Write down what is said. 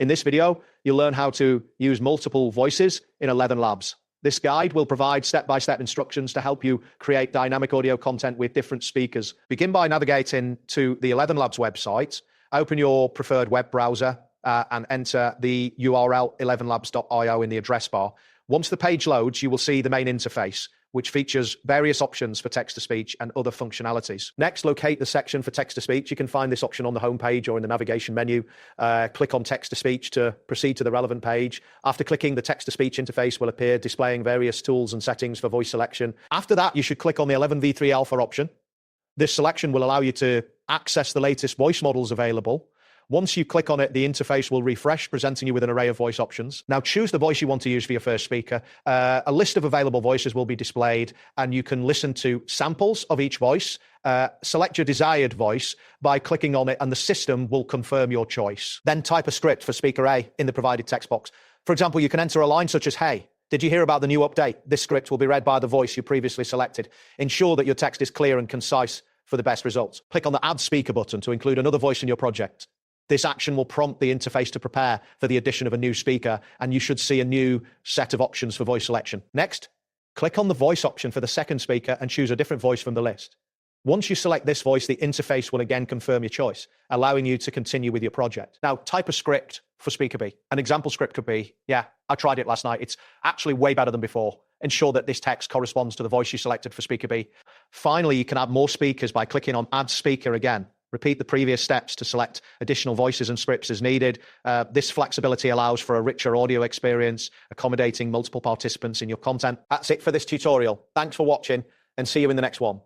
In this video, you'll learn how to use multiple voices in ElevenLabs. This guide will provide step-by-step instructions to help you create dynamic audio content with different speakers. Begin by navigating to the ElevenLabs website. Open your preferred web browser and enter the URL elevenlabs.io in the address bar. Once the page loads, you will see the main interface, which features various options for text-to-speech and other functionalities. Next, locate the section for text-to-speech. You can find this option on the homepage or in the navigation menu. Click on text-to-speech to proceed to the relevant page. After clicking, the text-to-speech interface will appear, displaying various tools and settings for voice selection. After that, you should click on the 11v3 Alpha option. This selection will allow you to access the latest voice models available. Once you click on it, the interface will refresh, presenting you with an array of voice options. Now choose the voice you want to use for your first speaker. A list of available voices will be displayed, and you can listen to samples of each voice. Select your desired voice by clicking on it, and the system will confirm your choice. Then type a script for speaker A in the provided text box. For example, you can enter a line such as, "Hey, did you hear about the new update?" This script will be read by the voice you previously selected. Ensure that your text is clear and concise for the best results. Click on the Add Speaker button to include another voice in your project. This action will prompt the interface to prepare for the addition of a new speaker, and you should see a new set of options for voice selection. Next, click on the voice option for the second speaker and choose a different voice from the list. Once you select this voice, the interface will again confirm your choice, allowing you to continue with your project. Now, type a script for speaker B. An example script could be, "Yeah, I tried it last night. It's actually way better than before." Ensure that this text corresponds to the voice you selected for speaker B. Finally, you can add more speakers by clicking on Add Speaker again. Repeat the previous steps to select additional voices and scripts as needed. This flexibility allows for a richer audio experience, accommodating multiple participants in your content. That's it for this tutorial. Thanks for watching, and see you in the next one.